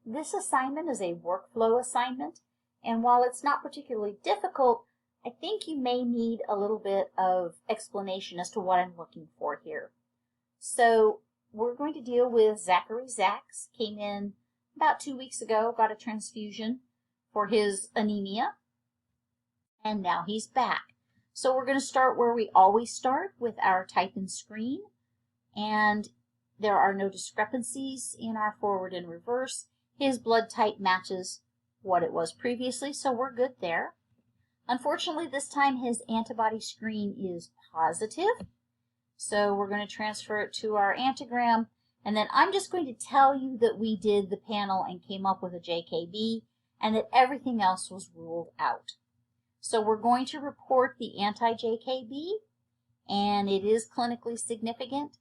This assignment is a workflow assignment, and while it's not particularly difficult, I think you may need a little bit of explanation as to what I'm looking for here. So we're going to deal with Zachary Zacks. Came in about 2 weeks ago, got a transfusion for his anemia, and now he's back. So we're going to start where we always start, with our type and screen, and there are no discrepancies in our forward and reverse. His blood type matches what it was previously, so we're good there. Unfortunately, this time his antibody screen is positive, so we're going to transfer it to our antigram, and then I'm just going to tell you that we did the panel and came up with a JKB, and that everything else was ruled out. So we're going to report the anti-JKB, and it is clinically significant.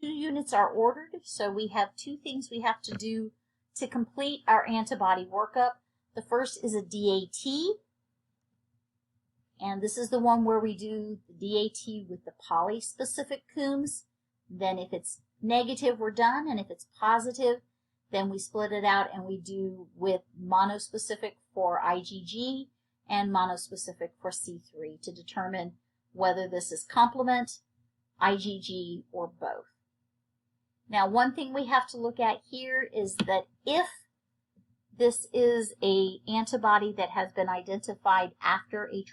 2 units are ordered, so we have 2 things we have to do to complete our antibody workup. The first is a DAT, and this is the one where we do the DAT with the polyspecific Coombs. Then if it's negative, we're done, and if it's positive, then we split it out and we do with monospecific for IgG and monospecific for C3 to determine whether this is complement, IgG, or both. Now, one thing we have to look at here is that if this is an antibody that has been identified after a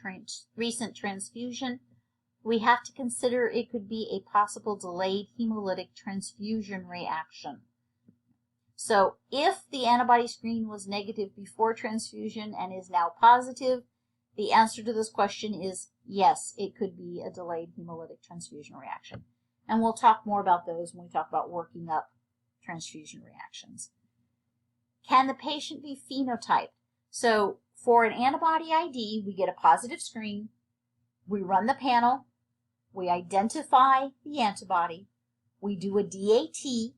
recent transfusion, we have to consider it could be a possible delayed hemolytic transfusion reaction. So if the antibody screen was negative before transfusion and is now positive, the answer to this question is yes, it could be a delayed hemolytic transfusion reaction. And we'll talk more about those when we talk about working up transfusion reactions. Can the patient be phenotyped? So for an antibody ID, we get a positive screen, we run the panel, we identify the antibody, we do a DAT,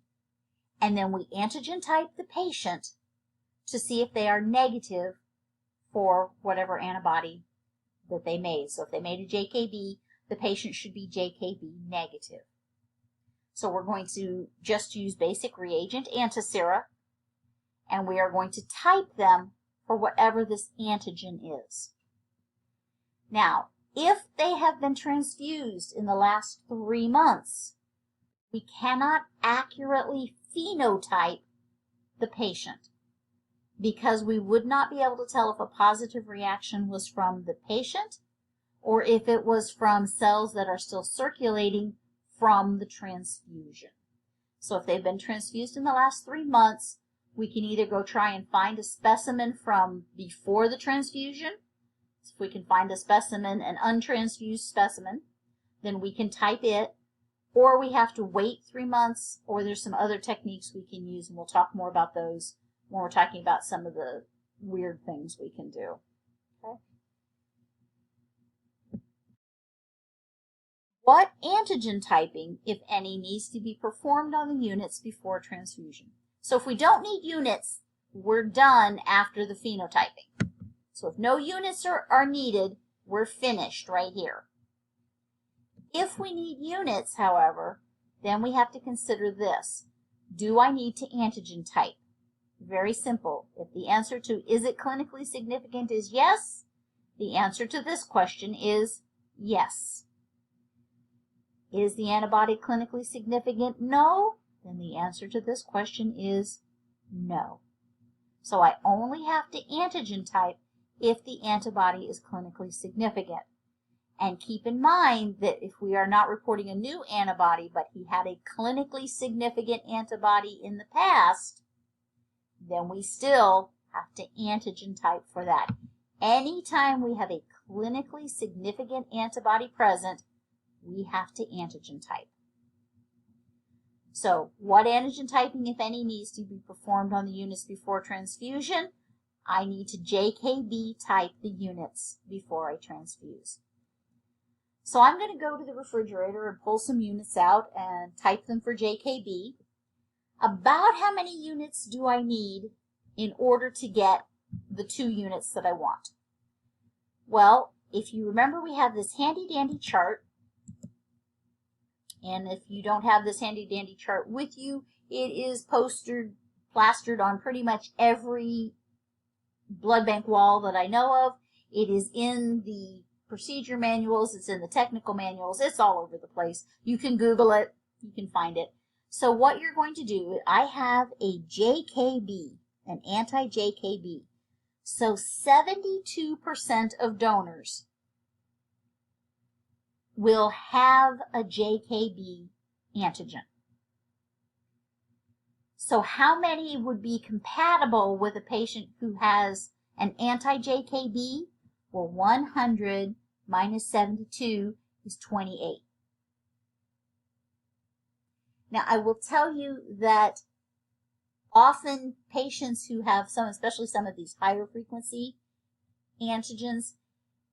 and then we antigen type the patient to see if they are negative for whatever antibody that they made. So if they made a JKB, the patient should be JKB negative. So we're going to just use basic reagent antisera, and we are going to type them for whatever this antigen is. Now, if they have been transfused in the last 3 months, we cannot accurately phenotype the patient because we would not be able to tell if a positive reaction was from the patient or if it was from cells that are still circulating from the transfusion. So if they've been transfused in the last 3 months, we can either go try and find a specimen from before the transfusion. If we can find a specimen, an untransfused specimen, then we can type it, or we have to wait 3 months, or there's some other techniques we can use, and we'll talk more about those when we're talking about some of the weird things we can do. Okay. What antigen typing, if any, needs to be performed on the units before transfusion? So if we don't need units, we're done after the phenotyping. So if no units are needed, we're finished right here. If we need units, however, then we have to consider this. Do I need to antigen type? Very simple. If the answer to is it clinically significant is yes, the answer to this question is yes. Is the antibody clinically significant? No. Then the answer to this question is no. So I only have to antigen type if the antibody is clinically significant. And keep in mind that if we are not reporting a new antibody, but he had a clinically significant antibody in the past, then we still have to antigen type for that. Anytime we have a clinically significant antibody present, we have to antigen type. So what antigen typing, if any, needs to be performed on the units before transfusion? I need to JKB type the units before I transfuse. So I'm going to go to the refrigerator and pull some units out and type them for JKB. About how many units do I need in order to get the 2 units that I want? Well, if you remember, we have this handy dandy chart. And if you don't have this handy dandy chart with you, it is posted plastered on pretty much every blood bank wall that I know of. It is in the procedure manuals. It's in the technical manuals. It's all over the place. You can Google it. You can find it. So what you're going to do, I have a JKB, an anti-JKB. So 72% of donors will have a JKB antigen. So how many would be compatible with a patient who has an anti-JKB? Well, 100 minus 72 is 28. Now, I will tell you that often patients who have some, especially some of these higher frequency antigens,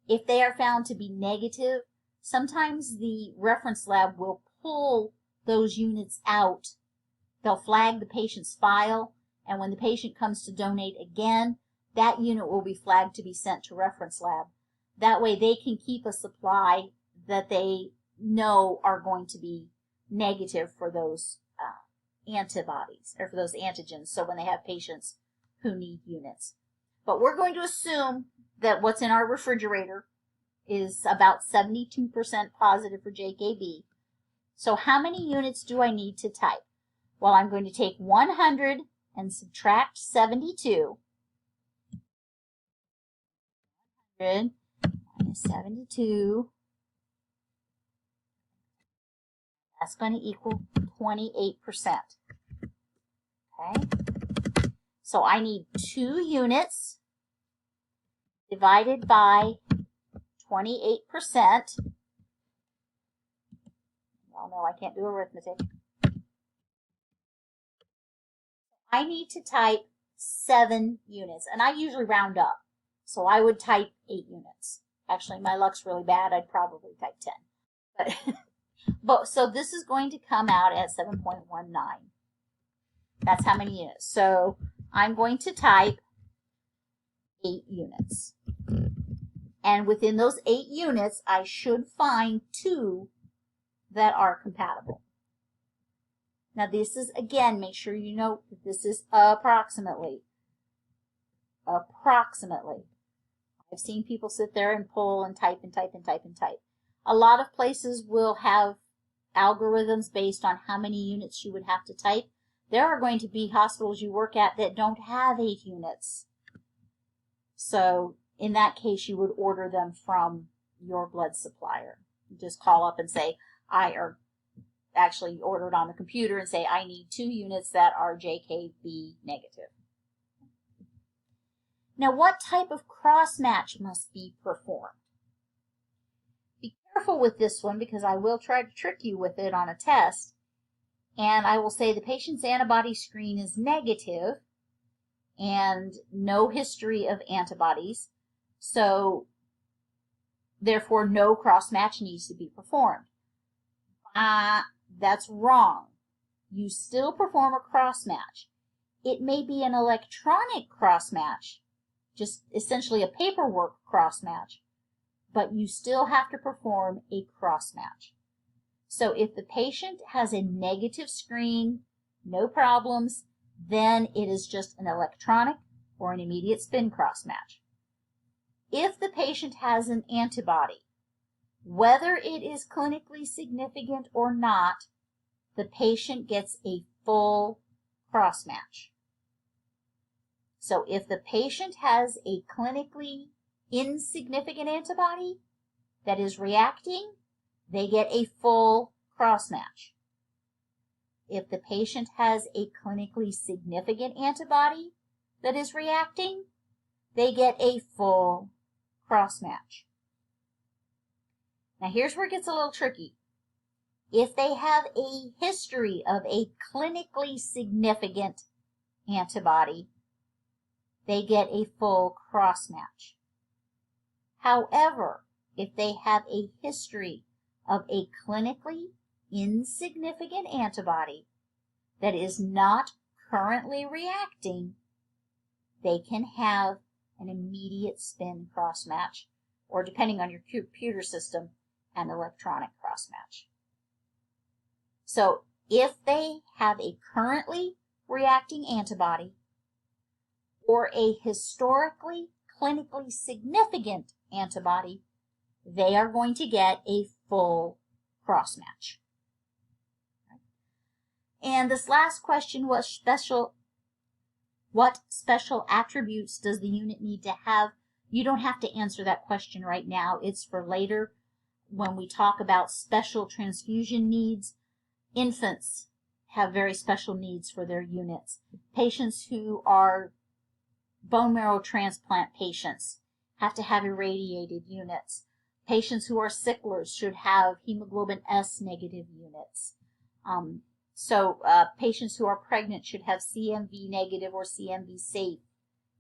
if they are found to be negative, sometimes the reference lab will pull those units out. They'll flag the patient's file, and when the patient comes to donate again, that unit will be flagged to be sent to reference lab. That way they can keep a supply that they know are going to be negative for those antibodies, or for those antigens, so when they have patients who need units. But we're going to assume that what's in our refrigerator is about 72% positive for JKB. So how many units do I need to type? Well, I'm going to take 100 and subtract 72. 100 minus 72. That's going to equal 28%. Okay? So I need 2 units divided by 28%. Y'all know I can't do arithmetic. I need to type 7 units, and I usually round up. So I would type 8 units. Actually, my luck's really bad. I'd probably type 10. But so this is going to come out at 7.19. That's how many units. So I'm going to type 8 units. And within those 8 units, I should find 2 that are compatible. Now this is, again, make sure you note that this is approximately. Approximately. I've seen people sit there and pull and type and type and type and type. A lot of places will have algorithms based on how many units you would have to type. There are going to be hospitals you work at that don't have 8 units. So in that case, you would order them from your blood supplier. You just call up and say, or actually order it on the computer and say, I need 2 units that are JKB negative. Now, what type of cross-match must be performed? Be careful with this one, because I will try to trick you with it on a test. And I will say the patient's antibody screen is negative and no history of antibodies. So, therefore, no cross-match needs to be performed. That's wrong. You still perform a cross-match. It may be an electronic cross-match, just essentially a paperwork cross-match, but you still have to perform a cross-match. So if the patient has a negative screen, no problems, then it is just an electronic or an immediate spin cross-match. If the patient has an antibody, whether it is clinically significant or not, the patient gets a full cross-match. So if the patient has a clinically insignificant antibody that is reacting, they get a full cross-match. If the patient has a clinically significant antibody that is reacting, they get a full cross-match. Now here's where it gets a little tricky. If they have a history of a clinically significant antibody, they get a full cross-match. However, if they have a history of a clinically insignificant antibody that is not currently reacting, they can have an immediate spin cross-match, or depending on your computer system, an electronic cross-match. So if they have a currently reacting antibody or a historically clinically significant antibody, they are going to get a full cross-match. And this last question was what special attributes does the unit need to have? You don't have to answer that question right now. It's for later when we talk about special transfusion needs. Infants have very special needs for their units. Patients who are bone marrow transplant patients have to have irradiated units. Patients who are sicklers should have hemoglobin S negative units. Patients who are pregnant should have CMV negative or CMV safe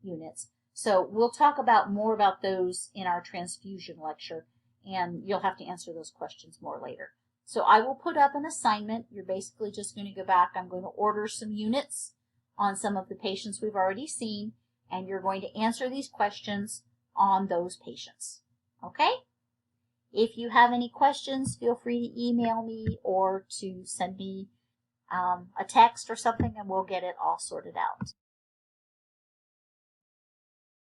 units. So we'll talk about more about those in our transfusion lecture, and you'll have to answer those questions more later. So I will put up an assignment. You're basically just going to go back. I'm going to order some units on some of the patients we've already seen, and you're going to answer these questions on those patients. Okay? If you have any questions, feel free to email me or to send me a text or something, and we'll get it all sorted out.